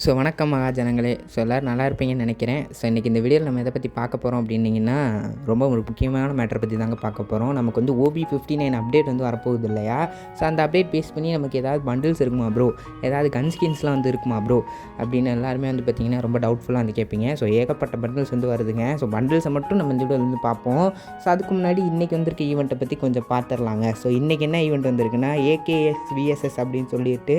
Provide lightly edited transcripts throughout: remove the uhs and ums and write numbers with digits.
So வணக்கம் மகாஜனங்களே. So எல்லோரும் நல்லா இருப்பீங்கன்னு நினைக்கிறேன். ஸோ இன்றைக்கி இந்த வீடியோவில் நம்ம எதை பற்றி பார்க்க போகிறோம் அப்படின்னிங்கன்னா, ரொம்ப ஒரு முக்கியமான மேட்டரை பற்றி தாங்க பார்க்க போகிறோம். நமக்கு வந்து OB59 அப்டேட் வந்து வரப்போகுது இல்லையா? ஸோ அந்த அப்டேட் பேஸ் பண்ணி நமக்கு ஏதாவது பண்டில்ஸ் இருக்குமா ப்ரோ, ஏதாவது கன் ஸ்கின்ஸ்லாம் வந்து இருக்குமா ப்ரோ அப்படின்னு எல்லாருமே வந்து பார்த்திங்கன்னா ரொம்ப டவுட்ஃபுல்லாக வந்து கேட்பீங்க. ஸோ ஏகப்பட்ட பண்டில்ஸ் வந்து வருதுங்க. ஸோ பண்டில்ஸை மட்டும் நம்ம இந்த வீடியோவில் வந்து பார்ப்போம். ஸோ அதுக்கு முன்னாடி இன்றைக்கி வந்திருக்க ஈவெண்ட்டை பற்றி கொஞ்சம் பார்த்துடலாங்க. ஸோ இன்றைக்கி என்ன ஈவெண்ட் வந்திருக்குன்னா, AKS VSS அப்படின்னு சொல்லிட்டு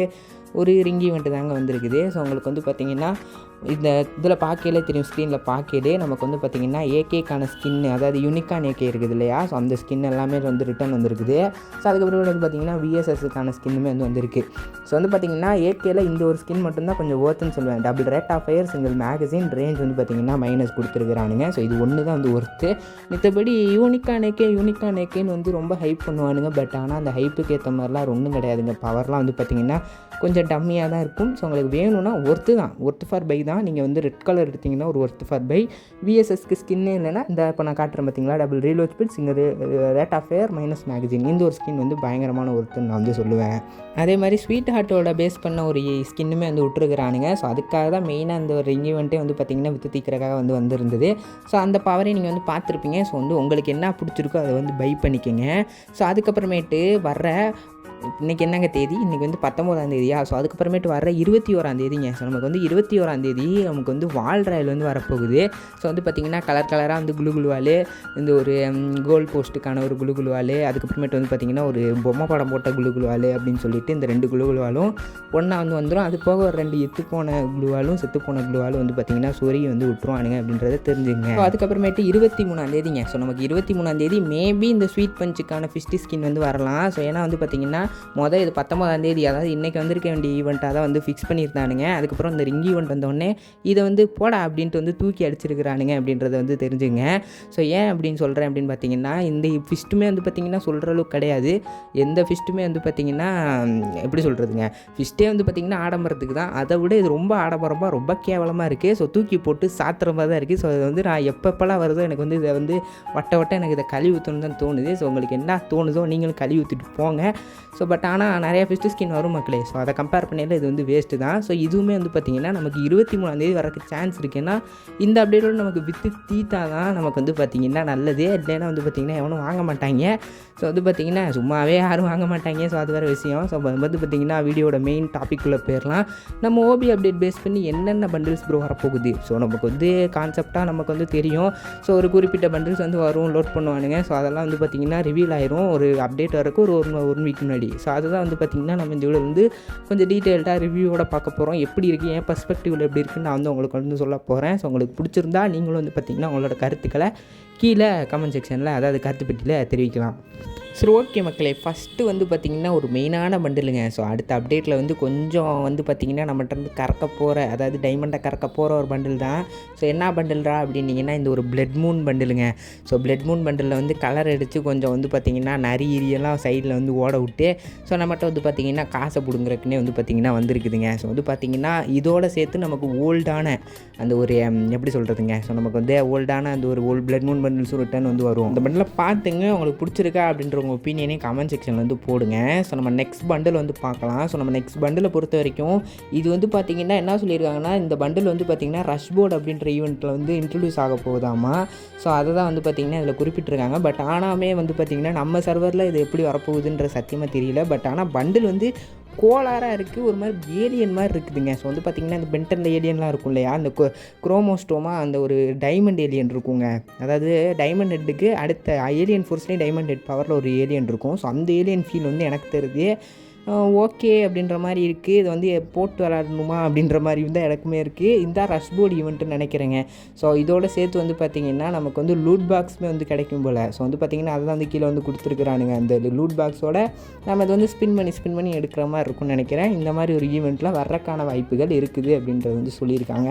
ஒரு ரிங் ஈவெண்ட்டு தாங்க வந்திருக்குது. ஸோ உங்களுக்கு வந்து பார்த்திங்கன்னா இந்த இதில் பார்க்கையிலே தெரியும், ஸ்க்ரீனில் பார்க்கையிலே நமக்கு வந்து பார்த்திங்கன்னா ஏகேக்கான ஸ்கின்னு, அதாவது யூனிக்கான ஏகே இருக்குது இல்லையா? ஸோ அந்த ஸ்கின் எல்லாமே வந்து ரிட்டர்ன் வந்திருக்குது. ஸோ அதுக்கப்புறம் வந்து பார்த்திங்கன்னா VSSக்கான ஸ்கின்னுமே வந்து வந்திருக்கு. ஸோ வந்து பார்த்திங்கன்னா ஏகேயில் இந்த ஒரு ஸ்கின் மட்டும்தான் கொஞ்சம் ஒர்த்துன்னு சொல்லுவேன். Double rate of fire, single magazine, range வந்து பார்த்திங்கன்னா மைனஸ் கொடுத்துருக்குறானுங்க. ஸோ இது ஒன்று தான் வந்து ஒர்த்து. மற்றபடி யூனிக்கான ஏகேன்னு வந்து ரொம்ப ஹைப் பண்ணுவானுங்க. பட் ஆனால் அந்த ஹைப்புக்கு ஏற்ற மாதிரிலாம் ஒன்றும் கிடையாதுங்க. பவர்லாம் வந்து பார்த்திங்கன்னா கொஞ்சம் டம்மியாக தான் இருக்கும். ஸோ உங்களுக்கு வேணும்னா ஒர்த்து ஃபார் பை தான். நீங்கள் வந்து ரெட் கலர் எடுத்திங்கன்னா ஒரு ஒர்த்து ஃபார் பை. VSSக்கு ஸ்கின்னே இல்லைன்னா இந்த இப்போ நான் காட்டுறேன் பார்த்திங்களா, double reload speed, single rate of fire, minus magazine, இந்த ஒரு ஸ்கின் வந்து பயங்கரமான ஒர்த்துன்னு நான் வந்து சொல்லுவேன். அதே மாதிரி ஸ்வீட் ஹார்ட்டோட பேஸ் பண்ண ஒரு ஸ்கின்னுமே வந்து விட்டுருக்குறானுங்க. ஸோ அதுக்காக தான் மெயினாக அந்த ஒரு ரிங் ஈவெண்ட்டே வந்து பார்த்திங்கன்னா வித்து தீக்கிறக்காக வந்து வந்திருந்தது. ஸோ அந்த பவரை நீங்கள் வந்து பார்த்துருப்பீங்க. ஸோ வந்து உங்களுக்கு என்ன பிடிச்சிருக்கோ அதை வந்து பை பண்ணிக்கோங்க. ஸோ அதுக்கப்புறமேட்டு வர்ற இன்றைக்கி என்னங்க தேதி, இன்றைக்கி வந்து 19ஆம் தேதியா? ஸோ அதுக்கப்புறமேட்டு வர 21ஆம் தேதிங்க. ஸோ நமக்கு வந்து 21ஆம் தேதி நமக்கு வந்து வால் ராயல் வந்து வரப்போகுது. ஸோ வந்து பார்த்திங்கன்னா கலராக வந்து குளுவால், இந்த ஒரு கோல் போஸ்ட்டுக்கான ஒரு குளுவால், அதுக்கப்புறமேட்டு வந்து பார்த்திங்கன்னா ஒரு பொம்மை படம் போட்ட குளுவால் அப்படின்னு சொல்லிட்டு இந்த 2 குளுவாலும் ஒன்றா வந்து வந்துடும். அது போக ஒரு 2 எத்துப்போன குளுவாலும் செத்துப்போன குளுவாலும் வந்து பார்த்திங்கன்னா சொறி வந்து விட்டுருவானுங்க அப்படின்றத தெரிஞ்சுங்க. ஸோ அதுக்கப்புறமேட்டு 23ஆம் தேதிங்க. ஸோ நமக்கு 23ஆம் தேதி மேபி இந்த ஸ்வீட் பஞ்சுக்கான ஃபிஸ்டி ஸ்கின் வந்து வரலாம். ஸோ ஏன்னா வந்து பார்த்திங்கன்னா இது 19ஆம் தேதி, அதாவது இன்றைக்கி வந்திருக்க வேண்டிய ஈவெண்ட்டாக தான் வந்து ஃபிக்ஸ் பண்ணியிருந்தானுங்க. அதுக்கப்புறம் இந்த ரிங் ஈவெண்ட் வந்தோடனே இதை வந்து போடா அப்படின்ட்டு வந்து தூக்கி அடிச்சிருக்கிறானுங்க அப்படின்றத வந்து தெரிஞ்சுங்க. ஸோ ஏன் அப்படின்னு சொல்கிறேன் அப்படின்னு பார்த்தீங்கன்னா, இந்த ஃபிஸ்ட்டுமே வந்து பார்த்திங்கன்னா சொல்கிற அளவுக்கு கிடையாது. எந்த ஃபிஸ்ட்டுமே வந்து பார்த்திங்கன்னா எப்படி சொல்கிறதுங்க, ஃபிஸ்ட்டே வந்து பார்த்திங்கன்னா ஆடம்பரத்துக்கு தான். அதை விட இது ரொம்ப ஆடம்பரமாக ரொம்ப கேவலமாக இருக்குது. ஸோ தூக்கி போட்டு சாத்துற மாதிரி தான் இருக்குது. ஸோ அது வந்து நான் எப்பப்பெல்லாம் வருதோ எனக்கு வந்து இதை வந்து வட்ட எனக்கு இதை கழுவி ஊற்றணுன்னு தான் தோணுது. ஸோ உங்களுக்கு என்ன தோணுதோ நீங்களும் கழுவி ஊற்றிட்டு போங்க. ஸோ பட் ஆனால் நிறையா ஃபிஸ்ட்டு ஸ்கின் வரும் மக்களே. ஸோ அதை கம்பேர் பண்ணையில் இது வந்து வேஸ்ட்டு தான். ஸோ இதுவுமே வந்து பார்த்திங்கன்னா நமக்கு 23ஆம் தேதி வரக்கு சான்ஸ் இருக்குன்னா இந்த அப்டேட்டோடு நமக்கு வித்து தீத்தா தான் நமக்கு வந்து பார்த்திங்கன்னா நல்லது. இல்லைன்னா வந்து பார்த்திங்கன்னா எவனும் வாங்க மாட்டாங்க. ஸோ வந்து பார்த்திங்கன்னா சும்மாவே யாரும் வாங்க மாட்டாங்க. ஸோ அது வேறு விஷயம். ஸோ வந்து பார்த்திங்கன்னா வீடியோட மெயின் டாப்பிக்குள்ளே போயிடலாம். நம்ம OB அப்டேட் பேஸ் பண்ணி என்னென்ன பண்டில்ஸ் ப்ரோ வரப்போகுது. ஸோ நமக்கு வந்து கான்செப்டாக நமக்கு வந்து தெரியும். ஸோ ஒரு குறிப்பிட்ட பண்டில்ஸ் வந்து வரும், லோட் பண்ணுவானுங்க. ஸோ அதெல்லாம் வந்து பார்த்திங்கன்னா ரிவீல் ஆயிரும் ஒரு அப்டேட் வரக்கு ஒரு வீக் முன்னாடி. ஸோ அதுதான் வந்து பார்த்திங்கன்னா நம்ம இந்த வீடியோ வந்து கொஞ்சம் டீட்டெயில்டாக ரிவ்யூவோட பார்க்க போகிறோம். எப்படி இருக்குது, என் பர்ஸ்பெக்டிவில் எப்படி இருக்குன்னு நான் வந்து உங்களுக்கு வந்து சொல்ல போகிறேன். ஸோ உங்களுக்கு பிடிச்சிருந்தா நீங்களும் வந்து பார்த்திங்கன்னா உங்களோட கருத்துக்களை கீழே கமெண்ட் செக்ஷனில், அதாவது கருத்து பெட்டியில் தெரிவிக்கலாம். சரி, ஓகே மக்களே. ஃபஸ்ட்டு வந்து பார்த்திங்கன்னா ஒரு மெயினான பண்டிலுங்க. ஸோ அடுத்த அப்டேட்டில் வந்து கொஞ்சம் வந்து பார்த்திங்கன்னா நம்மகிட்ட இருந்து கறக்க போகிற, அதாவது டைமண்டை கறக்க போகிற ஒரு பண்டில் தான். ஸோ என்ன பண்டில்ரா அப்படின்னிங்கன்னா இந்த ஒரு பிளட் மூன் பண்டிலுங்க. ஸோ பிளட் மூன் பண்டிலில் வந்து கலர் அடித்து கொஞ்சம் வந்து பார்த்திங்கன்னா நரியெல்லாம் சைடில் வந்து ஓட விட்டு ஸோ நம்மகிட்ட வந்து பார்த்திங்கன்னா காசை பிடுங்குறக்குன்னே வந்து பார்த்திங்கன்னா வந்திருக்குதுங்க. ஸோ வந்து பார்த்திங்கன்னா இதோட சேர்த்து நமக்கு ஓல்டான அந்த ஒரு எப்படி சொல்கிறதுங்க, ஸோ நமக்கு வந்து ஓல்டான அந்த ஒரு பிளட் மூன் பண்டில்ஸும் ரிட்டர்ன் வந்து வரும். அந்த பண்டிலை பார்த்துங்க, உங்களுக்கு பிடிச்சிருக்கா அப்படின்ற உங்கள் ஒப்பீனியனே கமெண்ட் செக்ஷனில் வந்து போடுங்க. ஸோ நம்ம நெக்ஸ்ட் பண்டில் வந்து பார்க்கலாம். ஸோ நம்ம நெக்ஸ்ட் பண்டிலை பொறுத்த வரைக்கும் இது வந்து பார்த்திங்கன்னா என்ன சொல்லியிருக்காங்கன்னா, இந்த பண்டில் வந்து பார்த்திங்கன்னா ரஷ் போர்டு அப்படின்ற ஈவெண்ட்டில் வந்து இன்ட்ரடியூஸ் ஆக போகுதாமா. ஸோ அதை தான் வந்து பார்த்திங்கன்னா இதில் குறிப்பிட்டிருக்காங்க. பட் ஆனாமே வந்து பார்த்திங்கன்னா நம்ம சர்வரில் இது எப்படி வரப்போகுதுன்ற சத்தியமாக தெரியல. பட் ஆனால் பண்டில் வந்து கோளாராக இருக்குது, ஒரு மாதிரி ஏலியன் மாதிரி இருக்குதுங்க. ஸோ வந்து பார்த்திங்கன்னா இந்த பென்டனில் ஏலியன்லாம் இருக்கும் இல்லையா, அந்த குரோமோஸ்டோமா அந்த ஒரு டைமண்ட் ஏலியன் இருக்குங்க. அதாவது டைமண்ட் ஹெட்டுக்கு அடுத்த ஏலியன் ஃபோர்ஸ்லேயும் டைமண்ட் ஹெட் பவரில் ஒரு ஏலியன் இருக்கும். ஸோ அந்த ஏலியன் ஃபீல் வந்து எனக்கு தெரியுது. ஓகே அப்படின்ற மாதிரி இருக்குது. இது வந்து போட்டு விளாடணுமா அப்படின்ற மாதிரி தான் எனக்குமே இருக்குது. இந்த ரஷ் போர்டு ஈவெண்ட்டுன்னு நினைக்கிறேங்க. ஸோ இதோட சேர்த்து வந்து பார்த்திங்கன்னா நமக்கு வந்து லூட் பாக்ஸுமே வந்து கிடைக்கும் போல். ஸோ வந்து பார்த்திங்கன்னா அதை தான் வந்து கீழே வந்து கொடுத்துருக்குறானுங்க. அந்த லூட் பாக்ஸோட நம்ம இது வந்து ஸ்பின் பண்ணி எடுக்கிற மாதிரி இருக்கும்னு நினைக்கிறேன். இந்த மாதிரி ஒரு ஈவெண்ட்டில் வர்றக்கான வாய்ப்புகள் இருக்குது அப்படின்றது வந்து சொல்லியிருக்காங்க.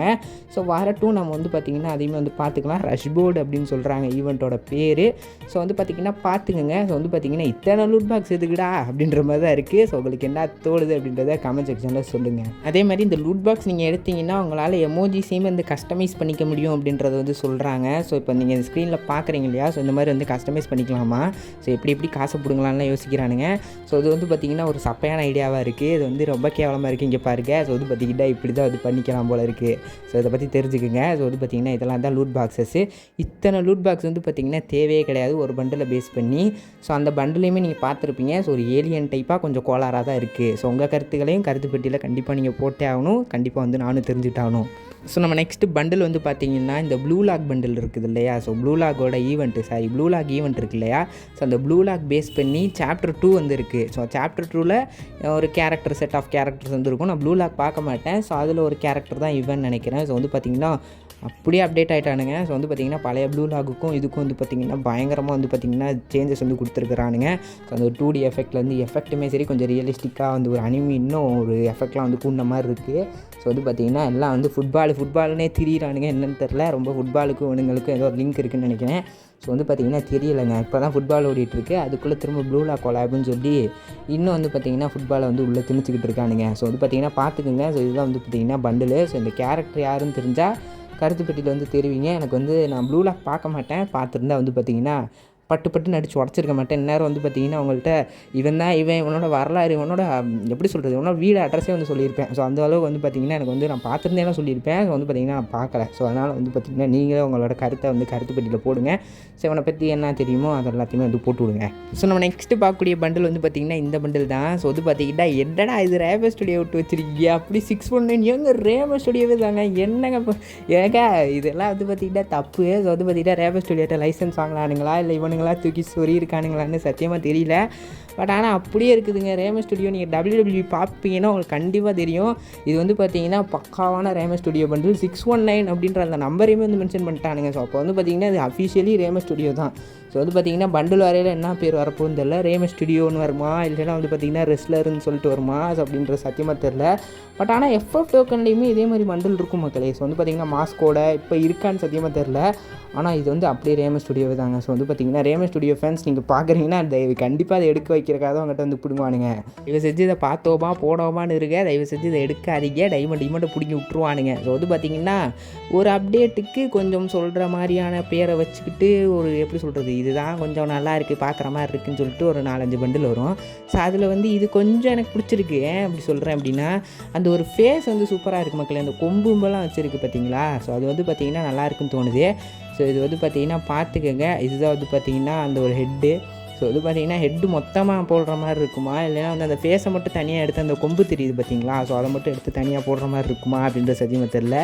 ஸோ வரட்டும், நம்ம வந்து பார்த்திங்கன்னா அதையுமே வந்து பார்த்துக்கலாம். ரஷ் போர்டு அப்படின்னு சொல்கிறாங்க ஈவெண்ட்டோட பேர். ஸோ வந்து பார்த்திங்கன்னா பார்த்துக்கங்க. ஸோ வந்து பார்த்திங்கன்னா இத்தனை லூட் பாக்ஸ் எதுக்குடா அப்படின்ற மாதிரி தான் இருக்குது. ஸோ உங்களுக்கு என்ன தோணுது அப்படின்றத கமெண்ட் செக்ஷனில் சொல்லுங்கள். அதே மாதிரி இந்த லூட் பாக்ஸ் நீங்கள் எடுத்திங்கன்னா உங்களால் எமோஜிஸையும் வந்து கஸ்டமைஸ் பண்ணிக்க முடியும் அப்படின்றத வந்து சொல்கிறாங்க. ஸோ இப்போ நீங்கள் இந்த ஸ்க்ரீனில் பார்க்குறீங்க இல்லையா, ஸோ இந்த மாதிரி வந்து கஸ்டமைஸ் பண்ணிக்கலாமா, ஸோ எப்படி காசை பிடுங்கலாம்லாம் யோசிக்கிறானுங்க. ஸோ இது வந்து பார்த்திங்கன்னா ஒரு சப்பையான ஐடியாவாக இருக்குது. இது வந்து ரொம்ப கேவலமாக இருக்குது. இங்கே பாருங்கள், ஸோ வந்து பார்த்திங்கன்னா இப்படி தான் வந்து பண்ணிக்கலாம் போல் இருக்குது. ஸோ இதை பற்றி தெரிஞ்சுக்குங்க. ஸோ வந்து பார்த்திங்கன்னா இதெல்லாம் தான் லூட் பாக்ஸஸ். இத்தனை லூட் பாக்ஸ் வந்து பார்த்திங்கன்னா தேவையே கிடையாது ஒரு பண்டிலை பேஸ் பண்ணி. ஸோ அந்த பண்டிலையுமே நீங்கள் பார்த்துருப்பீங்க. ஸோ ஒரு ஏலியன் டைப்பாக கொஞ்சம் கோளாறாக தான் இருக்குது. ஸோ உங்கள் கருத்துக்களையும் கருத்து பெட்டியில் கண்டிப்பாக நீங்கள் போட்டே ஆகணும். கண்டிப்பாக வந்து நானும் தெரிஞ்சுட்டாகணும். ஸோ நம்ம நெக்ஸ்ட்டு பண்டில் வந்து பார்த்திங்கன்னா இந்த ப்ளூ லாக் பண்டில் இருக்குது இல்லையா, ஸோ ப்ளூ லாகோட ப்ளூ லாக் ஈவெண்ட் இருக்குது இல்லையா, ஸோ அந்த ப்ளூ லாக் பேஸ் பண்ணி சாப்டர் 2 வந்து இருக்குது. ஸோ சாப்டர் 2ல் ஒரு செட் ஆஃப் கேரக்டர்ஸ் வந்து இருக்கும். நான் ப்ளூ லாக் பார்க்க மாட்டேன். ஸோ அதில் ஒரு கேரக்டர் தான் இவன் நினைக்கிறேன். ஸோ வந்து பார்த்திங்கன்னா அப்படியே அப்டேட் ஆகிட்டானுங்க. ஸோ வந்து பார்த்திங்கன்னா பழைய ப்ளூ லாகுக்கும் இதுக்கும் வந்து பார்த்திங்கன்னா பயங்கரமாக வந்து பார்த்திங்கன்னா சேஞ்சஸ் வந்து கொடுத்துருக்குறானுங்க. ஸோ அந்த 2D எஃபெக்ட்லேருந்து எஃபெக்ட்டுமே சரி கொஞ்சம் ரியலிஸ்டிக்காக வந்து ஒரு அனிமி இன்னும் ஒரு எஃபெக்ட்லாம் வந்து கூண்ட மாதிரி இருக்குது. ஸோ வந்து பார்த்திங்கன்னா எல்லாம் வந்து ஃபுட்பால்னே திரியிறானுங்க. என்னென்னு தெரில, ரொம்ப ஃபுட்பாலுக்கும் இவனுங்களுக்கும் ஏதோ ஒரு லிங்க் இருக்குதுன்னு நினைக்கிறேன். ஸோ வந்து பார்த்திங்கன்னா தெரியலைங்க, இப்போ தான் ஃபுட்பால் ஓடிட்டுருக்கு. அதுக்குள்ளே திரும்ப ப்ளூ லாக் கொலாப்னு சொல்லி இன்னும் வந்து பார்த்திங்கன்னா ஃபுட்பாலை வந்து உள்ளே திணிச்சிக்கிட்டு இருக்கானுங்க. ஸோ வந்து பார்த்திங்கன்னா பார்த்துக்குங்க. ஸோ இதுதான் வந்து பார்த்திங்கன்னா பண்டில். ஸோ இந்த கேரக்டர் யாருன்னு தெரிஞ்சால் கருத்து பெட்டியில் வந்து தெரிவிங்க. எனக்கு வந்து நான் ப்ளூ லாக் பார்க்க மாட்டேன். பார்த்துருந்தா வந்து பார்த்திங்கன்னா பட்டு நடிச்சு உடச்சிருக்க மாட்டேன். இந்நேரம் வந்து பார்த்திங்கன்னா அவங்கள்ட்ட இவனோட வரலாறு, இவனோட எப்படி சொல்கிறது, இவனோட வீடு அட்ரஸே வந்து சொல்லியிருப்பேன். ஸோ அந்த அளவுக்கு வந்து பார்த்திங்கன்னா எனக்கு வந்து நான் பார்த்துருந்தேன்னா சொல்லியிருப்பேன். ஸோ வந்து பார்த்திங்கன்னா நான் பார்க்கல. ஸோ அதனால் வந்து பார்த்திங்கன்னா நீங்களே உங்களோட கருத்தை வந்து கருத்து பெட்டியில் போடுங்க. ஸோ இவனை பற்றி என்ன தெரியுமோ அது எல்லாத்தையுமே வந்து போட்டு விடுங்க. ஸோ நம்ம நெக்ஸ்ட்டு பார்க்கக்கூடிய பண்டில் வந்து பார்த்திங்கன்னா இந்த பண்டில் தான். ஸோ வந்து பார்த்திங்கன்னா என்னடா இது ரேம ஸ்டுடியோ விட்டு வச்சிருக்கீங்க, அப்படி 619 எங்க ரேம ஸ்டுடியோவே தாங்க, என்னங்க ஏங்க இதெல்லாம் வந்து பார்த்திங்கன்னா தப்பு. ஸோ வந்து பார்த்திங்கன்னா ரேம ஸ்டுடியோட்ட லைசன்ஸ் வாங்கலானுங்களா இல்லை இவனுங்களா தூக்கி சொறி இருக்கானுங்களான்னு சத்தியமாக தெரியல. பட் ஆனால் அப்படியே இருக்குதுங்க ரேம ஸ்டுடியோ. நீங்கள் WWE பார்ப்பீங்கன்னா உங்களுக்கு கண்டிப்பாக தெரியும். இது வந்து பார்த்தீங்கன்னா பக்காவான ரேம ஸ்டுடியோ பண்டில். 619 அப்படின்ற அந்த நம்பரையுமே வந்து மென்ஷன் பண்ணிட்டானுங்க. ஸோ அப்போ வந்து பார்த்திங்கன்னா இது அஃபிஷியலி ரேம ஸ்டுடியோ தான். ஸோ வந்து பார்த்திங்கன்னா பண்டில் வரையில் என்ன பேர் வரப்போன்னு தெரில. ரேம ஸ்டுடியோன்னு வருமா இல்லைன்னா வந்து பார்த்திங்கன்னா ரெஸ்லர்னு சொல்லிட்டு வருமா அப்படின்ற சத்தியமாக தெரில. பட் ஆனால் FF டோக்கன்லேயுமே இதே மாதிரி பண்டில் இருக்கும் மக்களே. ஸோ வந்து பார்த்திங்கன்னா மாஸ்கோட இப்போ இருக்கான்னு சத்தியமாக தெரில. ஆனால் இது வந்து அப்படியே ரேம ஸ்டுடியோவே தாங்க. ஸோ வந்து பார்த்திங்கன்னா ரேம ஸ்டுடியோ ஃபேன்ஸ் நீங்கள் பார்க்குறீங்கன்னா கண்டிப்பாக அதை எடுக்க வைக்கிறக்காக தான் அவங்ககிட்ட வந்து பிடுங்குவானுங்க. தயவு செஞ்சு இதை பார்த்தோமா போடோமான்னு இருக்க, தயவு செஞ்சு இதை எடுக்காதீங்க. டைமண்டை பிடிங்கி விட்டுருவானுங்க. ஸோ வந்து பார்த்திங்கன்னா ஒரு அப்டேட்டுக்கு கொஞ்சம் சொல்கிற மாதிரியான பேரை வச்சுக்கிட்டு ஒரு எப்படி சொல்கிறது, இதுதான் கொஞ்சம் நல்லா இருக்குது பார்க்குற மாதிரி இருக்குதுன்னு சொல்லிட்டு ஒரு 4-5 பண்டில் வரும். ஸோ அதில் வந்து இது கொஞ்சம் எனக்கு பிடிச்சிருக்கு. ஏன் அப்படி சொல்கிறேன் அப்படின்னா அந்த ஒரு ஃபேஸ் வந்து சூப்பராக இருக்குது மக்களே. அந்த கொம்பும்பெல்லாம் வச்சுருக்கு பார்த்தீங்களா. ஸோ அது வந்து பார்த்திங்கன்னா நல்லா இருக்குன்னு தோணுது. ஸோ இது வந்து பார்த்திங்கன்னா பார்த்துக்கங்க. இதுதான் வந்து பார்த்திங்கன்னா அந்த ஒரு ஹெட்டு. ஸோ இது பார்த்திங்கன்னா ஹெட்டு மொத்தமாக போடுற மாதிரி இருக்குமா இல்லைனா வந்து அந்த ஃபேஸை மட்டும் தனியாக எடுத்து அந்த கொம்பு தெரியுது பார்த்திங்களா, ஸோ அதை மட்டும் எடுத்து தனியாக போடுற மாதிரி இருக்குமா அப்படின்ற சத்தியமாக தெரில.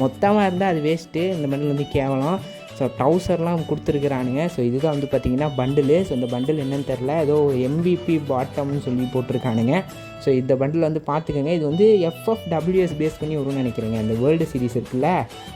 மொத்தமாக இருந்தால் அது வேஸ்ட்டு. இந்த பண்டில் வந்து கேவலம். ஸோ ட்ரௌசர்லாம் கொடுத்துருக்குறானுங்க. ஸோ இதுதான் வந்து பார்த்திங்கன்னா பண்டிலு. ஸோ இந்த பண்டில் என்னென்னு தெரில, ஏதோ MVP பாட்டம்னு சொல்லி போட்டிருக்கானுங்க. ஸோ இந்த பண்டில் வந்து பார்த்துக்கோங்க. இது வந்து FFWS பேஸ் பண்ணி வரும்னு நினைக்கிறேங்க. இந்த வேர்ல்டு சீரிஸ் இருக்குல்ல,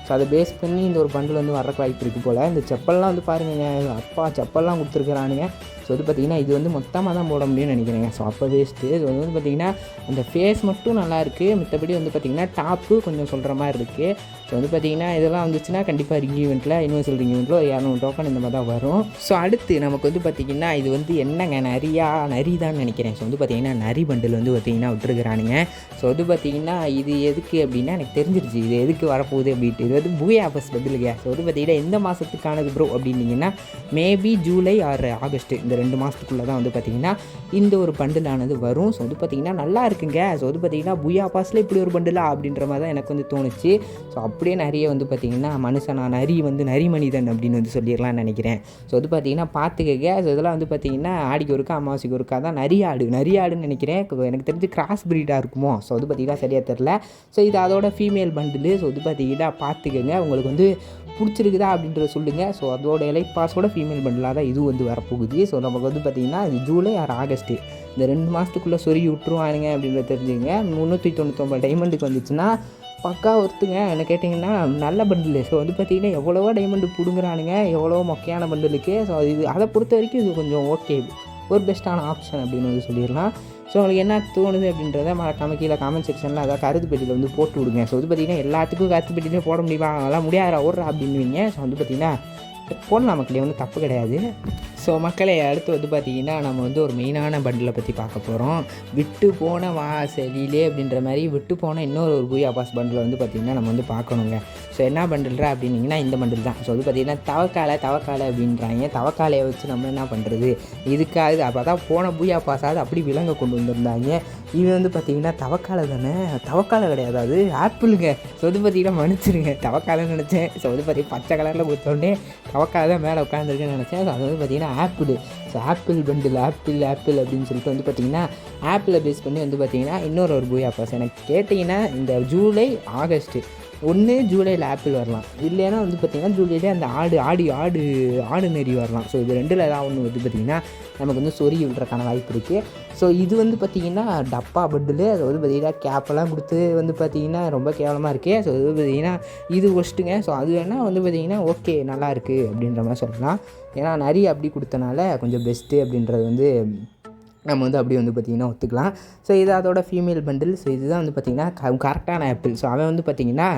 ஸோ அதை பேஸ் பண்ணி இந்த ஒரு பண்டில் வந்து வரக்கு வாய்ப்பு இருக்குது போல். இந்த செப்பல்லாம் வந்து பாருங்க, அப்பா செப்பல்லாம் கொடுத்துருக்குறானுங்க. ஸோ வந்து பார்த்திங்கன்னா இது வந்து மொத்தமாக தான் போட முடியும்னு நினைக்கிறேங்க. ஸோ அப்போ வேஸ்ட்டு. இது வந்து பார்த்திங்கன்னா அந்த ஃபேஸ் மட்டும் நல்லாயிருக்கு. மற்றபடி வந்து பார்த்திங்கன்னா டாப்பு கொஞ்சம் சொல்கிற மாதிரி இருக்குது. ஸோ வந்து பார்த்திங்கன்னா இதெல்லாம் வந்துச்சுன்னா கண்டிப்பாக ரிங் ஈவெண்ட்டில் யூனிவர்சல் ரிங் ஈவெண்ட்டில் 200 டோக்கன் இந்த மாதிரி தான் வரும். ஸோ அடுத்து நமக்கு வந்து பார்த்திங்கன்னா இது வந்து என்னங்க நரி தான் நினைக்கிறேன். ஸோ வந்து பார்த்திங்கன்னா நரி பண்டில் வந்து பார்த்திங்கன்னா விட்டுருக்குறானுங்க. ஸோ வந்து பார்த்திங்கன்னா இது எதுக்கு அப்படின்னா எனக்கு தெரிஞ்சிருச்சு இது எதுக்கு வரப்போகுது அப்படின்ட்டு. இது வந்து பூயா ஆஃபர்ஸ் பதிலுங்க. ஸோ வந்து பார்த்திங்கன்னா எந்த மாதத்துக்கானது ப்ரோ அப்படின்னிங்கன்னா மேபி ஜூலை ஆர் ஆகஸ்ட்டு இந்த 2 மாதத்துக்குள்ளே தான் வந்து பார்த்திங்கன்னா இந்த ஒரு பண்டிலானது வரும். ஸோ வந்து பார்த்திங்கன்னா நல்லா இருக்குங்க. ஸோ வந்து பார்த்திங்கன்னா பூயா பாஸில் இப்படி ஒரு பண்டிலா அப்படின்ற மாதிரி தான் எனக்கு வந்து தோணுச்சு. ஸோ அப்படியே நிறைய வந்து பார்த்திங்கன்னா மனுஷனா நரி வந்து நரி மனிதன் அப்படின்னு வந்து சொல்லிடலாம்னு நினைக்கிறேன். ஸோ வந்து பார்த்திங்கன்னா பார்த்துக்கங்க. ஸோ இதெல்லாம் வந்து பார்த்திங்கன்னா ஆடிக்கு ஒருக்கா அமாவாசைக்கு ஒருக்கா தான் நரியாடுன்னு நினைக்கிறேன். எனக்கு தெரிஞ்சு கிராஸ் ப்ரீடாக இருக்குமோ. ஸோ வந்து பார்த்திங்கன்னா சரியாக தெரில. ஸோ இது அதோட ஃபீமேல் பண்டிலு. ஸோ வந்து பார்த்திங்கன்னா பார்த்துக்கங்க. உங்களுக்கு வந்து பிடிச்சிருக்குதா அப்படின்றத சொல்லுங்கள். ஸோ அதோட எலைட் பாஸோட ஃபீமேல் பண்டிலாக தான் இது வந்து வரப்போகுது. ஸோ நமக்கு வந்து பார்த்திங்கன்னா இது ஜூலை ஆர் ஆகஸ்ட்டு இந்த 2 மாதத்துக்குள்ளே சொருகி விட்டுருவானுங்க அப்படின்றத தெரிஞ்சுங்க. 399 டைமண்டுக்கு வந்துச்சுன்னா பக்கா ஒருத்துங்க. என்ன கேட்டிங்கன்னா நல்ல பண்டில். ஸோ வந்து பார்த்திங்கன்னா எவ்வளவோ டைமண்டு பிடுங்குறானுங்க, எவ்வளோ மொக்கையான பண்டிலுக்கு. ஸோ இது அதை பொறுத்த வரைக்கும் இது கொஞ்சம் ஓகே, ஒரு பெஸ்ட்டான ஆப்ஷன் அப்படின்னு வந்து சொல்லிடலாம். ஸோ உங்களுக்கு என்ன தோணுது அப்படின்றத மறக்காம கீழே காமெண்ட் செக்ஷனில் அதாவது கருத்து பெட்டியில் வந்து போட்டு விடுங்க. ஸோ வந்து பார்த்திங்கன்னா எல்லாத்துக்கும் கருத்து பெட்டியிலே போட முடியுமா, அதெல்லாம் முடியாதா ஓடுறா அப்படின்னுவீங்க. ஸோ வந்து பார்த்திங்கன்னா போடலாம் மக்களே, ஒன்றும் தப்பு கிடையாது. ஸோ மக்களே, அடுத்து வந்து பார்த்திங்கன்னா நம்ம வந்து ஒரு மெயினான பண்டிலை பற்றி பார்க்க போகிறோம். விட்டு போன வாசலிலே அப்படின்ற மாதிரி விட்டு போன இன்னொரு பூயா பாஸ் பண்டில் வந்து பார்த்திங்கன்னா நம்ம வந்து பார்க்கணுங்க. ஸோ என்ன பண்டில்ரா அப்படின்னிங்கன்னா இந்த பண்டில் தான். ஸோ வந்து பார்த்திங்கன்னா தவக்காலை அப்படின்றாங்க. தவக்காலையை வச்சு நம்ம என்ன பண்ணுறது, இதுக்காக அப்போ தான் போன பூயா பாஸாவது அப்படி விலங்க கொண்டு வந்திருந்தாங்க. இவன் வந்து பார்த்திங்கன்னா தவக்காலை தானே, தவக்காலை கிடையாது, அது ஆப்பிளுங்க. ஸோ வந்து பார்த்திங்கன்னா மன்னிச்சிருங்க, தவக்காலைன்னு நினச்சேன். ஸோ வந்து பார்த்திங்கன்னா பச்சை கலரில் கொடுத்தோடனே தவக்காலை தான் மேலே உட்காந்துருக்குன்னு நினச்சேன். ஸோ அது வந்து பார்த்திங்கன்னா apple. So apple bundle, apple அப்படின்னு சொல்லிட்டு வந்து பார்த்திங்கன்னா ஆப்பிளை பேஸ் பண்ணி வந்து பார்த்திங்கன்னா இன்னொரு பூயா பாஸ். எனக்கு கேட்டிங்கன்னா இந்த ஜூலை ஆகஸ்ட்டு ஒன்று ஜூலையில் ஆப்பிள் வரலாம், இல்லைன்னா வந்து பார்த்திங்கன்னா ஜூலையிலே அந்த ஆடு நெறி வரலாம். ஸோ இது ரெண்டில் ஏதாவது ஒன்று வந்து பார்த்திங்கன்னா நமக்கு வந்து சொறி விடுறதுக்கான வாய்ப்பு இருக்குது. ஸோ இது வந்து பார்த்திங்கன்னா டப்பா பண்டில். அது வந்து பார்த்திங்கன்னா கேப்பெல்லாம் கொடுத்து வந்து பார்த்திங்கன்னா ரொம்ப கேவலமாக இருக்குது. ஸோ இது பார்த்திங்கன்னா இது ஒஸ்ட்டுங்க. ஸோ அது வேணால் வந்து பார்த்திங்கன்னா ஓகே நல்லாயிருக்கு அப்படின்ற மாதிரி சொல்லலாம். ஏன்னா நிறைய அப்படி கொடுத்தனால கொஞ்சம் பெஸ்ட்டு அப்படின்றது வந்து நம்ம வந்து அப்படி வந்து பார்த்திங்கன்னா ஒத்துக்கலாம். ஸோ இது அதோட ஃபீமேல் பண்டில். ஸோ இதுதான் வந்து பார்த்திங்கன்னா கரெக்டான ஆப்பிள். ஸோ அவன் வந்து பார்த்திங்கன்னா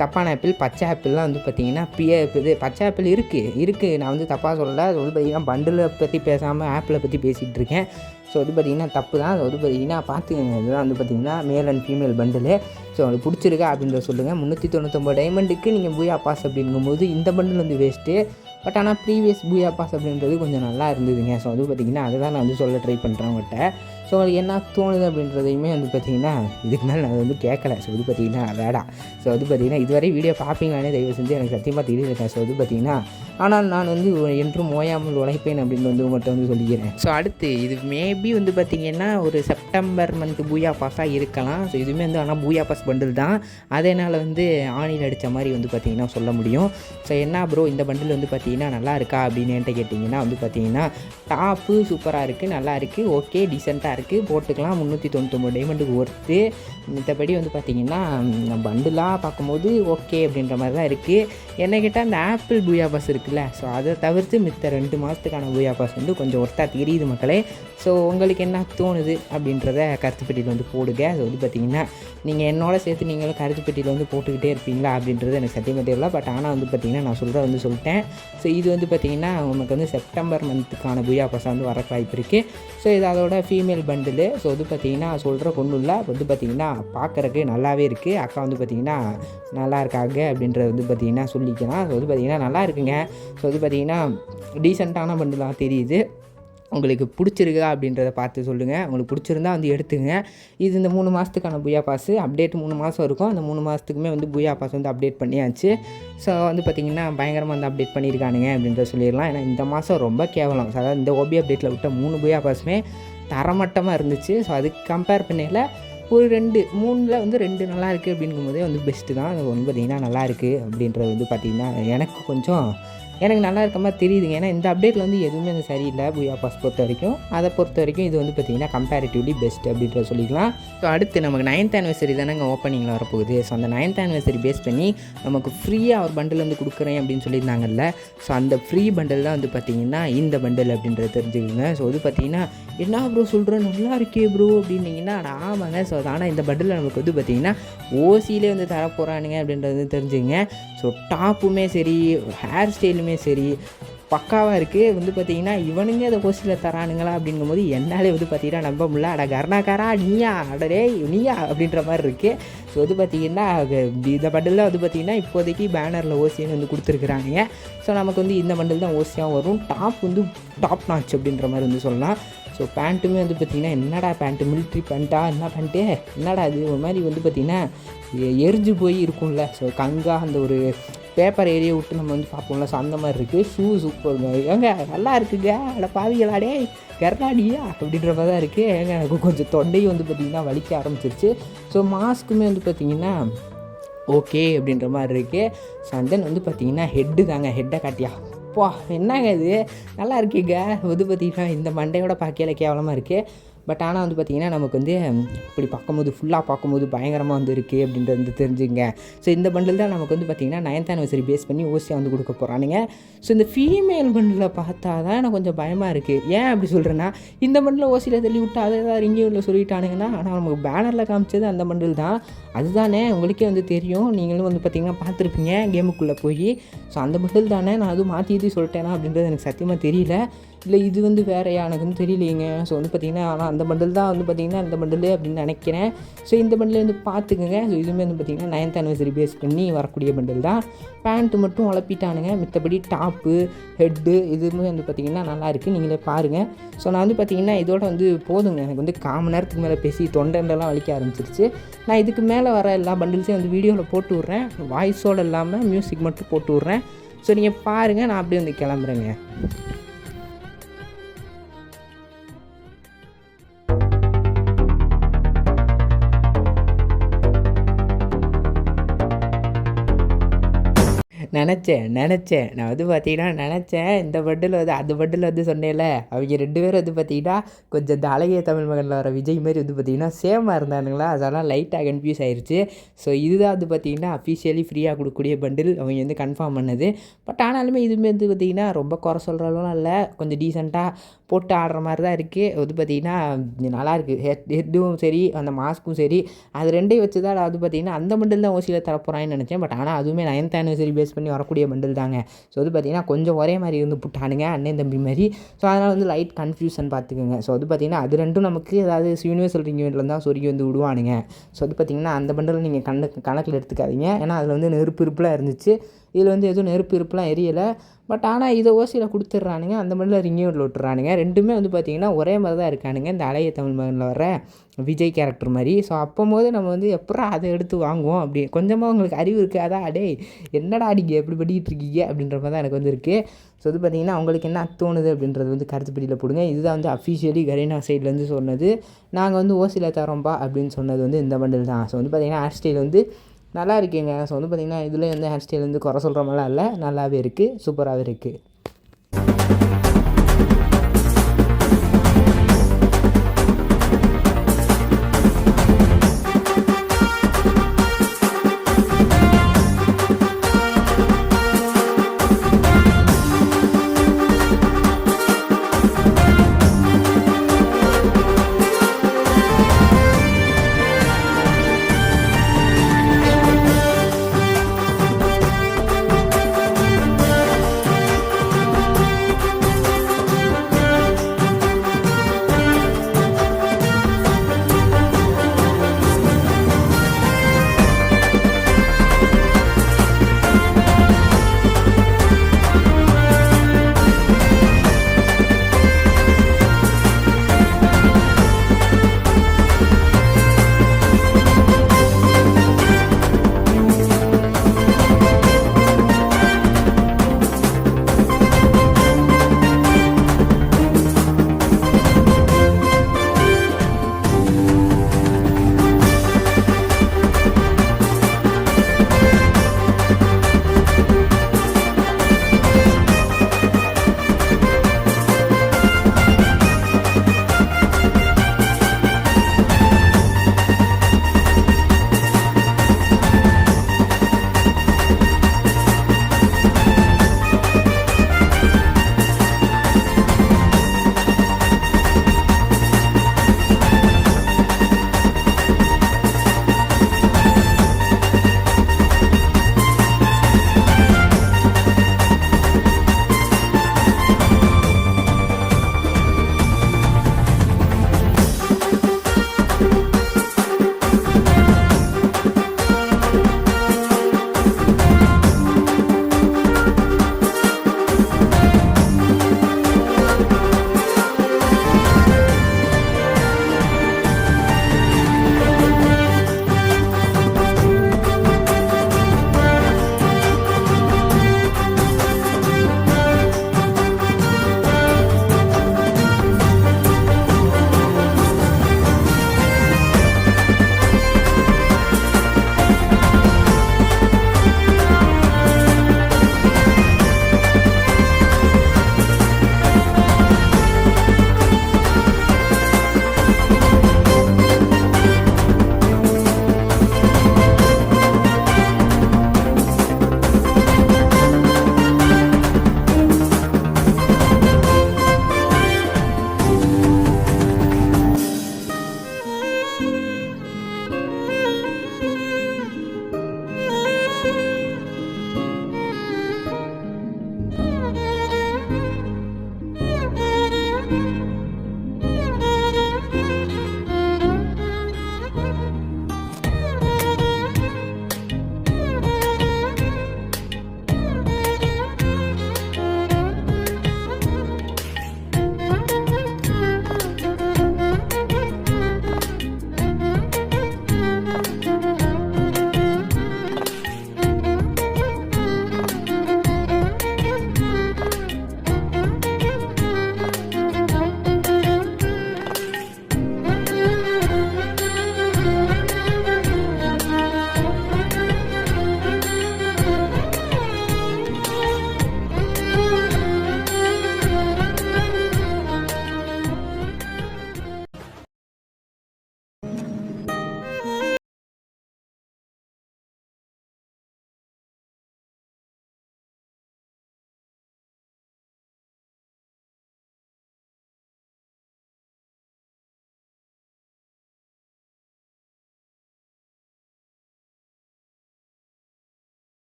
தப்பான ஆப்பிள். பச்சை ஆப்பிள்லாம் வந்து பார்த்திங்கன்னா இது பச்சை ஆப்பிள் இருக்குது, நான் வந்து தப்பாக சொல்லலை. அது வந்து பார்த்திங்கன்னா பண்டிலை பற்றி பேசாமல் ஆப்பிளை பற்றி பேசிகிட்டு இருக்கேன். ஸோ வந்து பார்த்திங்கன்னா தப்பு தான். அது வந்து பார்த்திங்கன்னா பார்த்துக்கங்க, இதுதான் வந்து பார்த்திங்கன்னா male and female bundle. So அது பிடிச்சிருக்கா அப்படின்றத சொல்லுங்கள். 399 டைமண்டுக்கு நீங்கள் பூயா பாஸ் அப்படிங்கும்போது இந்த பண்டில் வந்து வேஸ்ட்டு. பட் ஆனால் ப்ரீவியஸ் பூயா பாஸ் அப்படின்றது கொஞ்சம் நல்லா இருந்ததுங்க. ஸோ வந்து பார்த்திங்கன்னா அதை தான் நான் வந்து சொல்ல ட்ரை பண்ணுறேன் உங்கள்கிட்ட. ஸோ உங்களுக்கு என்ன தோணுது அப்படின்றதையுமே வந்து பார்த்திங்கன்னா இதுக்கு மேலே நான் வந்து கேட்கல. ஸோ வந்து பார்த்திங்கன்னா வேடாம். ஸோ வந்து பார்த்திங்கன்னா இதுவரை வீடியோ பார்ப்பீங்களானே தயவு செஞ்சு எனக்கு சத்தியமாக தெரியல. ஸோ வந்து பார்த்திங்கன்னா ஆனால் நான் வந்து என்றும் ஓயாமல் உழைப்பேன் அப்படின்னு வந்து உங்கள்கிட்ட வந்து சொல்லிக்கிறேன். ஸோ அடுத்து இது மேபி வந்து பார்த்திங்கன்னா ஒரு செப்டம்பர் மந்த் பூயா பாஸாக இருக்கலாம். ஸோ இதுவுமே வந்து ஆனால் பூயா பாஸ் பண்டில் தான். அதனால் வந்து ஆணியில் அடித்த மாதிரி வந்து பார்த்திங்கன்னா சொல்ல முடியும். ஸோ என்ன ப்ரோ இந்த பண்டில் வந்து பார்த்திங்கன்னா நல்லா இருக்கா அப்படின்னு என்கிட்ட கேட்டிங்கன்னா வந்து பார்த்திங்கன்னா டாப்பு சூப்பராக இருக்குது, நல்லா இருக்குது, ஓகே டீசெண்டாக இருக்குது, போட்டுக்கலாம். 399 டைமண்டுக்கு ஒர்த்து. மற்றபடி வந்து பார்த்திங்கன்னா பண்டிலாக பார்க்கும்போது ஓகே அப்படின்ற மாதிரி தான் இருக்குது. என்ன கேட்டால் அந்த ஆப்பிள் பூயா பாஸ் இருக்குல்ல, ஸோ அதை தவிர்த்து மித்த 2 மாதத்துக்கான பூயா பாஸ் வந்து கொஞ்சம் ஒர்த்தாக தெரியுது மக்களே. ஸோ உங்களுக்கு என்ன தோணுது அப்படின்றத கருத்து பெட்டியில் வந்து போடுங்க. அது வந்து பார்த்திங்கன்னா நீங்கள் என்னோட சேர்த்து நீங்களும் கருத்து பெட்டியில் வந்து போட்டுக்கிட்டே இருப்பீங்களா அப்படின்றது எனக்கு சத்தியமாக தெரியல. பட் ஆனால் வந்து பார்த்திங்கன்னா நான் சொல்லிட்டேன். ஸோ இது வந்து பார்த்திங்கன்னா உங்களுக்கு வந்து செப்டம்பர் மந்த்துக்கான பூயா பாஸாக வந்து வர வாய்ப்பு இருக்குது. ஸோ இது அதோட ஃபீமேல் பண்டில். ஸோ வந்து பார்த்திங்கன்னா சொல்கிற ஒன்றும் இல்லை, வந்து பார்த்திங்கன்னா பார்க்குறக்கு நல்லாவே இருக்குது. அக்கா வந்து பார்த்திங்கன்னா நல்லா இருக்காங்க அப்படின்றது வந்து பார்த்திங்கன்னா சொல்லிக்கலாம். ஸோ வந்து பார்த்திங்கன்னா நல்லா இருக்குங்க. ஸோ வந்து பார்த்திங்கன்னா டீசெண்டான பண்டிலாக தெரியுது. உங்களுக்கு பிடிச்சிருக்கா அப்படின்றத பார்த்து சொல்லுங்கள். உங்களுக்கு பிடிச்சிருந்தா வந்து எடுத்துங்க. இது இந்த 3 மாதத்துக்கான பூயா பாஸு அப்டேட் 3 மாதம் இருக்கும். அந்த 3 மாதத்துக்குமே வந்து பூயா பாஸ் வந்து அப்டேட் பண்ணியாச்சு. ஸோ வந்து பார்த்திங்கன்னா பயங்கரமாக வந்து அப்டேட் பண்ணியிருக்கானுங்க அப்படின்றத சொல்லிடலாம். ஏன்னா இந்த மாதம் ரொம்ப கேவலம். அதாவது இந்த ஓபி அப்டேட்டில் விட்ட 3 பூயா பாஸுமே தரமட்டமாக இருந்துச்சு. ஸோ அதுக்கு கம்பேர் பண்ணையில் ஒரு 3ல் வந்து 2 நல்லா இருக்குது அப்படிங்கும்போதே வந்து பெஸ்ட்டு தான். அது வந்து பார்த்திங்கன்னா நல்லா இருக்குது அப்படின்றது வந்து பார்த்திங்கன்னா எனக்கு நல்லா இருக்க மாதிரி தெரியுதுங்க. ஏன்னா இந்த அப்டேட்டில் வந்து எதுவுமே வந்து சரியில்லை பூயா பாஸ் பொறுத்த வரைக்கும். அதை பொறுத்த வரைக்கும் இது வந்து பார்த்திங்கன்னா கம்பேரிட்டிவ்லி பெஸ்ட் அப்படின்றத சொல்லிக்கலாம். ஸோ அடுத்து நமக்கு 9th anniversary தானேங்க ஓப்பனிங்கில் வரப்போகுது. ஸோ அந்த 9th anniversary பேஸ் பண்ணி நமக்கு ஃப்ரீயாக ஒரு பண்டில் வந்து கொடுக்குறேன் அப்படின்னு சொல்லியிருந்தாங்கல்ல. ஸோ அந்த ஃப்ரீ பண்டில் தான் வந்து பார்த்திங்கன்னா இந்த பண்டில் அப்படின்றத தெரிஞ்சுக்கோங்க. ஸோ வந்து பார்த்திங்கன்னா என்ன ப்ரோ சொல்கிறேன் நல்லா இருக்கே ப்ரோ அப்படின்னீங்கன்னா ஆமாங்க. ஸோ ஆனால் இந்த பண்டில் நமக்கு வந்து பார்த்திங்கன்னா ஓசியிலே வந்து தரப்போகிறானுங்க அப்படின்றது தெரிஞ்சுங்க. ஸோ டாப்புமே சரி, ஹேர் ஸ்டைலுமே சரி பக்காவாக இருக்குது. வந்து பார்த்திங்கன்னா இவனுங்க அதை ஓசியில் தரானுங்களா அப்படிங்கும்போது என்னாலே வந்து பார்த்திங்கன்னா நம்ப முடியல. அட கர்ணாக்காரா நீயா, அடரே நீயா அப்படின்ற மாதிரி இருக்குது. ஸோ வந்து பார்த்திங்கன்னா இந்த பண்டில் வந்து பார்த்திங்கன்னா இப்போதைக்கு பேனரில் ஓசின்னு வந்து கொடுத்துருக்குறாங்க. ஸோ நமக்கு வந்து இந்த பண்டில் தான் ஓசியாக வரும். டாப் வந்து டாப் நாச் அப்படின்ற மாதிரி வந்து சொல்லலாம். ஸோ பேண்ட்டுமே வந்து பார்த்திங்கன்னா என்னடா பேண்ட்டு, மிலிட்ரி பேண்ட்டா என்ன பேண்ட்டு, என்னடா அது ஒரு மாதிரி வந்து பார்த்திங்கன்னா எரிஞ்சு போய் இருக்கும்ல. ஸோ கங்கா அந்த ஒரு பேப்பர் ஏரியா விட்டு நம்ம வந்து பார்ப்போம்ல. ஸோ அந்த மாதிரி இருக்குது. ஷூ சூப்பருங்க, ஏங்க நல்லா இருக்குங்க, அட பாவிகளாடே கர்நாடியா அப்படின்ற மாதிரி தான் இருக்குது. ஏங்க எனக்கு கொஞ்சம் தொண்டையும் வந்து பார்த்திங்கன்னா வலிக்க ஆரம்பிச்சிருச்சு. ஸோ மாஸ்க்குமே வந்து பார்த்திங்கன்னா ஓகே அப்படின்ற மாதிரி இருக்குது. ஸோ அண்ட் தென் வந்து பார்த்திங்கன்னா ஹெட்டு தாங்க, ஹெட்டை காட்டியா என்னங்க இது நல்லா இருக்கீங்க. வந்து பார்த்திங்கன்னா இந்த மண்டையோட பார்க்கையில கேவலமாக இருக்குது. பட் ஆனால் வந்து பார்த்திங்கன்னா நமக்கு வந்து இப்படி பார்க்கும்போது ஃபுல்லாக பார்க்கும்போது பயங்கரமாக வந்து இருக்குது அப்படின்றது வந்து தெரிஞ்சுங்க. ஸோ இந்த பண்டில் தான் நமக்கு வந்து பார்த்திங்கன்னா 9th anniversary பேஸ் பண்ணி ஓசியாக வந்து கொடுக்க போகிறானுங்க. ஸோ இந்த ஃபீமேல் பண்டில் பார்த்தா தான் எனக்கு கொஞ்சம் பயமாக இருக்குது. ஏன் அப்படி சொல்கிறேன்னா, இந்த பண்டில் ஓசியில் தள்ளி விட்டு அதை தான் ரிங்கியூரில் சொல்லிட்டானுங்கன்னா, ஆனால் நமக்கு பேனரில் காமிச்சது அந்த பண்டில் தான். அதுதானே உங்களுக்கே வந்து தெரியும், நீங்களும் வந்து பார்த்திங்கன்னா பார்த்துருப்பீங்க கேமுக்குள்ளே போய். ஸோ அந்த பண்டில் தானே, நான் அதுவும் மாற்றி சொல்லிட்டேனா அப்படின்றது எனக்கு சத்தியமாக தெரியல. இல்லை இது வந்து வேறையா எனக்கு வந்து தெரியலைங்க. ஸோ வந்து பார்த்திங்கன்னா ஆனால் அந்த பண்டில் தான் வந்து பார்த்திங்கன்னா அந்த பண்டில் அப்படின்னு நினைக்கிறேன். ஸோ இந்த பண்டில் வந்து பார்த்துக்குங்க. ஸோ இதுவுமே வந்து பார்த்திங்கன்னா 9th anniversary பேஸ் பண்ணி வரக்கூடிய பண்டில் தான். பேண்ட்டு மட்டும் உழப்பிட்டானுங்க, மித்தபடி டாப்பு ஹெட்டு இதுவுமே வந்து பார்த்திங்கன்னா நல்லாயிருக்கு, நீங்களே பாருங்கள். ஸோ நான் வந்து பார்த்திங்கன்னா இதோட வந்து போதுங்க, எனக்கு வந்து 1/4 மணி நேரத்துக்கு மேலே பேசி தொண்டைலாம் வலிக்க ஆரம்பிச்சிருச்சு. நான் இதுக்கு மேலே வர எல்லா பண்டில்ஸையும் வந்து வீடியோவில் போட்டு விட்றேன், வாய்ஸோடு இல்லாமல் மியூசிக் மட்டும் போட்டு விட்றேன். ஸோ நீங்கள் பாருங்கள், நான் அப்படியே வந்து கிளம்புறேங்க. நினச்சேன் நான் வந்து பார்த்திங்கன்னா நினச்சேன் இந்த பண்டில் வந்து அந்த பண்டில் வந்து சொன்னேன்ல, அவங்க 2 பேரும் வந்து பார்த்திங்கன்னா கொஞ்சம் இந்த அழகிய தமிழ் மகனில் வர விஜய் மாதிரி வந்து பார்த்திங்கன்னா சேமாக இருந்தானுங்களா, அதெல்லாம் லைட்டாக கன்ஃபியூஸ் ஆயிடுச்சு. ஸோ இதுதான் வந்து பார்த்திங்கன்னா அஃபிஷியலி ஃப்ரீயாக கொடுக்கக்கூடிய பண்டில் அவங்க வந்து கன்ஃபார்ம் பண்ணது. பட் ஆனாலுமே இதுவுமே வந்து பார்த்திங்கன்னா ரொம்ப குறை சொல்கிறளவுலாம் இல்லை, கொஞ்சம் டீசெண்டாக போட்டு ஆடுற மாதிரி தான் இருக்குது. வந்து பார்த்திங்கன்னா நல்லாயிருக்கு. ஹெட்டும் சரி அந்த மாஸ்க்கும் சரி, அது 2ஐயும் வச்சு தான் வந்து பார்த்திங்கன்னா அந்த பண்டில் தான் ஓசியில் தரப்போகிறான்னு நினச்சேன். பட் ஆனால் அதுவுமே 9th anniversary பேஸ் பண்ணி வரக்கூடிய பண்டில் தாங்க. ஸோ வந்து பார்த்திங்கன்னா கொஞ்சம் ஒரே மாதிரி இருந்து புட்டானுங்க, அண்ணன் தம்பி மாதிரி. ஸோ அதனால் வந்து லைட் கன்ஃபியூஷன் பார்த்துக்குங்க. ஸோ வந்து பார்த்திங்கன்னா அது ரெண்டும் நமக்கு ஏதாவது யூனிவர்சல் ரிங் ஈவெண்ட்டில் தான் சொருகி வந்து விடுவானுங்க. ஸோ வந்து பார்த்திங்கன்னா அந்த பண்டில் நீங்கள் கணக்கில் எடுத்துக்காதீங்க, ஏன்னா அதில் வந்து நெருப்பு இருப்புலாம் இருந்துச்சு, இதில் வந்து எதுவும் நெருப்பு இருப்புலாம் எரியலை. பட் ஆனால் இதை ஓசியில் கொடுத்துட்றானுங்க, அந்த மாதிரிலாம் ரிங் ஈவெண்ட்டில் விட்டுறானுங்க. ரெண்டுமே வந்து பார்த்திங்கன்னா ஒரே மாதிரி தான் இருக்கானுங்க, இந்த அழகிய தமிழ் மகனில் வர விஜய் கேரக்டர் மாதிரி. ஸோ அப்போது நம்ம வந்து எப்படா அதை எடுத்து வாங்குவோம் அப்படி கொஞ்சமாக உங்களுக்கு அறிவு இருக்குது, அதான் அடே என்னடா அடிங்க எப்படி பண்ணிக்கிட்டு இருக்கீங்க அப்படின்ற மாதிரி தான் எனக்கு வந்து இருக்குது. ஸோ இது பார்த்திங்கன்னா உங்களுக்கு என்ன தோணுது அப்படின்றது வந்து கருத்துப்படியில் போடுங்க. இதுதான் வந்து அஃபிஷியலி கரீனா சைட்லேருந்து சொன்னது. நாங்கள் வந்து ஓசியில் தரோம்பா அப்படின்னு சொன்னது வந்து இந்த பண்டில் தான். ஸோ வந்து பார்த்திங்கன்னா ஹேர் ஸ்டைல் வந்து நல்லா இருக்குங்க. ஸோ வந்து பார்த்திங்கன்னா இதில் வந்து ஹேர் ஸ்டைல் வந்து குறை சொல்கிற மாதிரிலாம் இல்லை, நல்லாவே இருக்குது, சூப்பராகவே இருக்குது.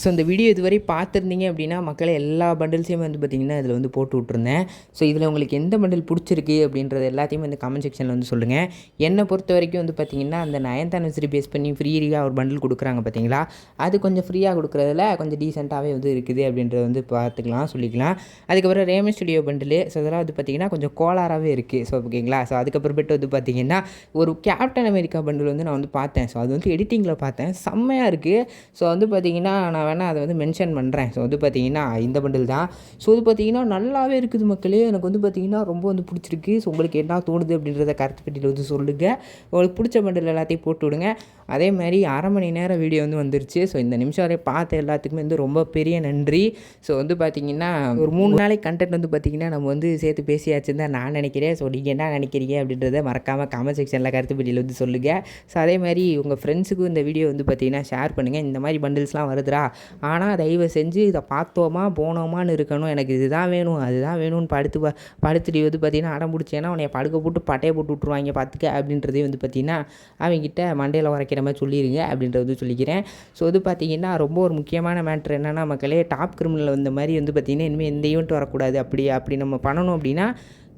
ஸோ இந்த வீடியோ இதுவரை பார்த்துருந்தீங்க அப்படின்னா மக்களே எல்லா பண்டில்ஸையும் வந்து பார்த்திங்கன்னா இதில் வந்து போட்டு விட்ருந்தேன். ஸோ இதில் உங்களுக்கு எந்த பண்டில் பிடிச்சிருக்கு அப்படின்றது எல்லாத்தையும் வந்து கமெண்ட் செக்ஷனில் வந்து சொல்லுங்கள். என்னை பொறுத்த வரைக்கும் வந்து பார்த்திங்கன்னா அந்த 9th anniversary பேஸ் பண்ணி ஃப்ரீயாக ஒரு பண்டில் கொடுக்குறாங்க பார்த்தீங்களா, அது கொஞ்சம் ஃப்ரீயாக கொடுக்குறதுல கொஞ்சம் டீசெண்டாகவே வந்து இருக்குது அப்படின்றத வந்து பார்த்துக்கலாம் சொல்லிக்கலாம். அதுக்கப்புறம் ரேமன் ஸ்டுடியோ பண்டில் ஸோ அதெல்லாம் வந்து பார்த்திங்கன்னா கொஞ்சம் கோளாறாகவே இருக்குது. ஸோ ஓகேங்களா. ஸோ அதுக்கப்புறமேட்டு வந்து பார்த்திங்கன்னா ஒரு கேப்டன் அமெரிக்கா பண்டில் வந்து நான் வந்து பார்த்தேன். ஸோ அது வந்து எடிட்டிங்கில் பார்த்தேன், செம்மையாக இருக்குது. ஸோ வந்து பார்த்திங்கன்னா நான் வேணால் அதை வந்து மென்ஷன் பண்ணுறேன். ஸோ வந்து பார்த்திங்கன்னா இந்த பண்டில் தான். ஸோ இது பார்த்திங்கன்னா நல்லாவே இருக்குது மக்களே. எனக்கு வந்து பார்த்திங்கன்னா ரொம்ப வந்து பிடிச்சிருக்கு. ஸோ உங்களுக்கு என்ன தோணுது அப்படின்றத கருத்து பெட்டியில் வந்து சொல்லுங்கள். உங்களுக்கு பிடிச்ச பண்டில் எல்லாத்தையும் போட்டு விடுங்க. அதே மாதிரி 1/2 மணி நேரம் வீடியோ வந்து வந்துருச்சு. ஸோ இந்த நிமிஷம் வரை பார்த்த எல்லாத்துக்குமே வந்து ரொம்ப பெரிய நன்றி. ஸோ வந்து பார்த்திங்கன்னா ஒரு 3 நாளைக்கு கண்டென்ட் வந்து பார்த்திங்கன்னா நம்ம வந்து சேர்த்து பேசியாச்சுன்னு தான் நான் நினைக்கிறேன். ஸோ நீங்கள் என்ன நினைக்கிறீங்க அப்படின்றத மறக்காமல் கமெண்ட் செக்ஷனில் கருத்து பெட்டியில் வந்து சொல்லுங்கள். ஸோ அதே மாதிரி உங்கள் ஃப்ரெண்ட்ஸுக்கும் இந்த வீடியோ வந்து பார்த்திங்கன்னா ஷேர் பண்ணுங்கள். இந்த மாதிரி பண்டில்ஸ்லாம் வருதுடா, ஆனால் தயவு செஞ்சு இதை பார்த்தோமா போனோமான்னு இருக்கணும், எனக்கு இதுதான் வேணும் அதுதான் வேணும்னு படுத்துட்டு வந்து பார்த்திங்கன்னா அடம் பிடிச்சேன்னா உன்னை படுக்க போட்டு பட்டையை போட்டு விட்ருவாங்க பார்த்துக்க அப்படின்றதே வந்து பார்த்திங்கன்னா அவங்ககிட்ட மண்டையில் உரைக்கிற மாதிரி சொல்லிடுங்க அப்படின்றது சொல்லிக்கிறேன். ஸோ இது பார்த்திங்கன்னா ரொம்ப ஒரு முக்கியமான மேட்ரு என்னென்னா மக்களே, டாப் கிரிமினல் வந்த மாதிரி வந்து பார்த்திங்கன்னா இனிமேல் எந்த ஈவெண்ட் வரக்கூடாது. அப்படி நம்ம பண்ணணும் அப்படின்னா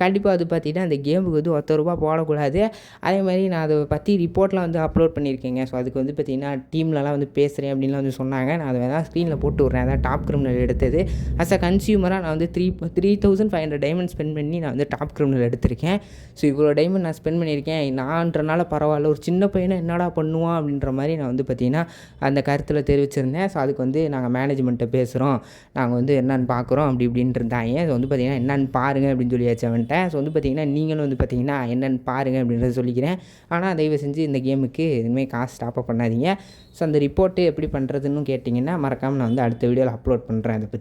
கண்டிப்பாக அது பார்த்திங்கன்னா அந்த கேமுக்கு வந்து ₹10 போடக்கூடாது. அதே மாதிரி நான் அதை பற்றி ரிப்போர்ட்லாம் வந்து அப்லோட் பண்ணியிருக்கேங்க. ஸோ அதுக்கு வந்து பார்த்திங்கன்னா டீம்லலாம் வந்து பேசுகிறேன் அப்படின்லாம் வந்து சொன்னாங்க. நான் அதை வேணால் ஸ்க்ரீனில் போட்டு விட்றேன். அதான் டாப் கிரிமினல் எடுத்தது. அஸ் அ கன்சியூமராக நான் வந்து 3500 டைமண்ட் ஸ்பெண்ட் பண்ணி நான் வந்து டாப் கிரிமினல் எடுத்திருக்கேன். ஸோ இவ்வளோ டைமண்ட் நான் ஸ்பெண்ட் பண்ணியிருக்கேன். நான்றனால பரவாயில்ல, ஒரு சின்ன பையனை என்னடா பண்ணுவான் அப்படின்ற மாதிரி நான் வந்து பார்த்திங்கன்னா அந்த கருத்தில் தெரிவிச்சிருந்தேன். ஸோ அதுக்கு வந்து நாங்கள் மேனேஜ்மெண்ட்டை பேசுகிறோம், நாங்கள் வந்து என்னென்னு பார்க்குறோம் அப்படி இப்படின்னு இருந்தாங்க. ஸோ வந்து பார்த்திங்கன்னா என்னென்னு பாருங்கள் அப்படின்னு சொல்லியாச்சு அவன். பண்ணிட்டேன். ஸோ வந்து பார்த்திங்கன்னா நீங்களும் வந்து பார்த்திங்கன்னா என்னென்னு பாருங்கள் அப்படின்றத சொல்லிக்கிறேன். ஆனால் தயவு செஞ்சு இந்த கேமுக்கு இனிமேல் காசு டாப்அப் பண்ணாதீங்க. ஸோ அந்த ரிப்போர்ட்டு எப்படி பண்ணுறதுன்னு கேட்டிங்கன்னா மறக்காமல் நான் வந்து அடுத்த வீடியோவில் அப்லோட் பண்ணுறேன் அதை பற்றி.